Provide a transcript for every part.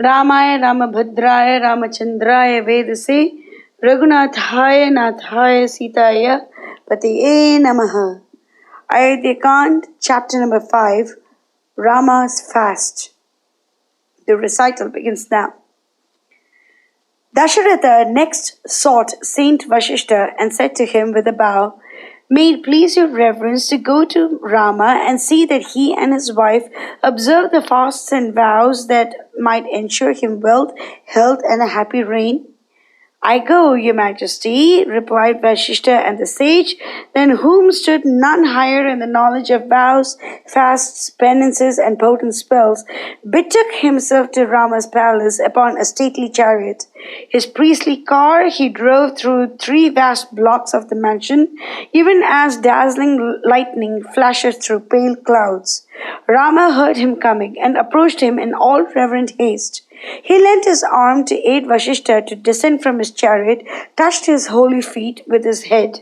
Ramaya Ramabhadraya Ramachandraya Vedase Raghunathaya Nathaya Sitaya Patiye Namaha. Ayodhya chapter number 5, Rama's fast. The recital begins now. Dasaratha next sought Saint Vasistha and said to him with a bow, "May it please your reverence to go to Rama and see that he and his wife observe the fasts and vows that might ensure him wealth, health, and a happy reign." "I go, your majesty," replied Vasistha and the sage, than whom stood none higher in the knowledge of vows, fasts, penances, and potent spells, betook himself to Rama's palace upon a stately chariot. His priestly car he drove through 3 vast blocks of the mansion, even as dazzling lightning flashes through pale clouds. Rama heard him coming and approached him in all reverent haste. He lent his arm to aid Vasistha to descend from his chariot, touched his holy feet with his head.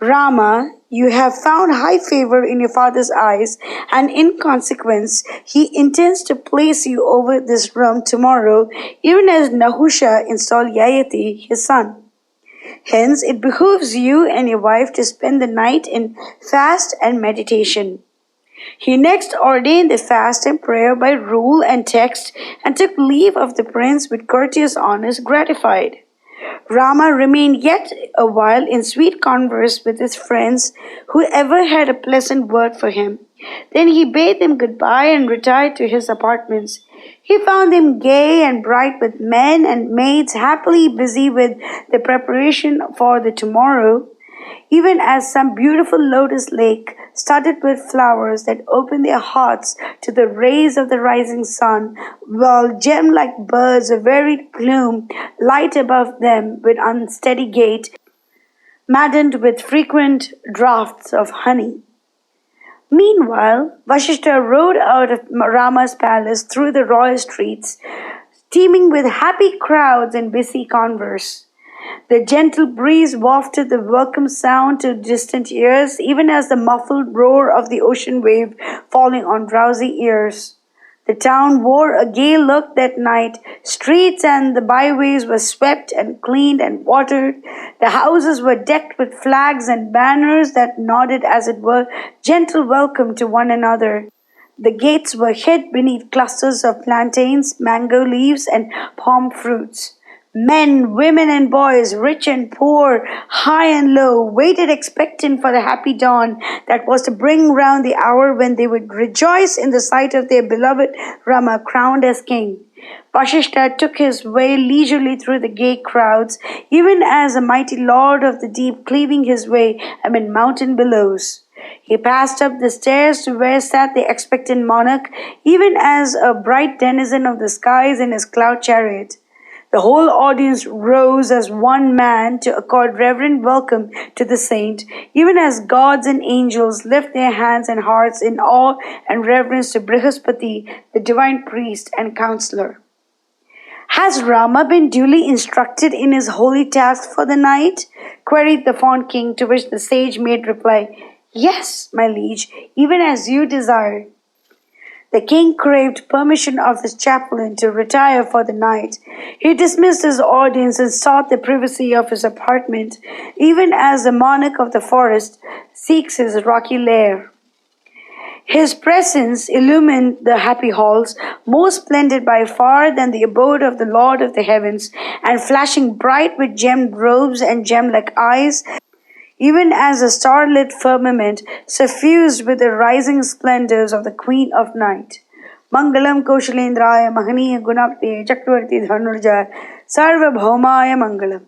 "Rama, you have found high favor in your father's eyes, and in consequence, he intends to place you over this realm tomorrow, even as Nahusha installed Yayati, his son. Hence, it behooves you and your wife to spend the night in fast and meditation." He next ordained the fast and prayer by rule and text, and took leave of the prince with courteous honors gratified. Rama remained yet a while in sweet converse with his friends, who ever had a pleasant word for him. Then he bade them goodbye and retired to his apartments. He found them gay and bright with men and maids happily busy with the preparation for the tomorrow, even as some beautiful lotus lake, studded with flowers that open their hearts to the rays of the rising sun, while gem-like birds of varied plume light above them with unsteady gait, maddened with frequent draughts of honey. Meanwhile, Vasistha rode out of Rama's palace through the royal streets, teeming with happy crowds and busy converse. The gentle breeze wafted the welcome sound to distant ears, even as the muffled roar of the ocean wave falling on drowsy ears. The town wore a gay look that night. Streets and the byways were swept and cleaned and watered. The houses were decked with flags and banners that nodded, as it were, gentle welcome to one another. The gates were hid beneath clusters of plantains, mango leaves, and palm fruits. Men, women, and boys, rich and poor, high and low, waited expectant for the happy dawn that was to bring round the hour when they would rejoice in the sight of their beloved Rama crowned as king. Vasistha took his way leisurely through the gay crowds, even as a mighty lord of the deep cleaving his way amid mountain billows. He passed up the stairs to where sat the expectant monarch, even as a bright denizen of the skies in his cloud chariot. The whole audience rose as one man to accord reverent welcome to the saint, even as gods and angels lift their hands and hearts in awe and reverence to Brihaspati, the divine priest and counselor. "Has Rama been duly instructed in his holy task for the night?" queried the fond king, to which the sage made reply, "Yes, my liege, even as you desire." The king craved permission of his chaplain to retire for the night. He dismissed his audience and sought the privacy of his apartment, even as the monarch of the forest seeks his rocky lair. His presence illumined the happy halls, more splendid by far than the abode of the Lord of the heavens, and flashing bright with gemmed robes and gem-like eyes, even as a starlit firmament suffused with the rising splendors of the Queen of Night. Mangalam Koshalendraya Mahaniya Gunapte Chakravarti Dhanurja Sarvabhaumaya Mangalam.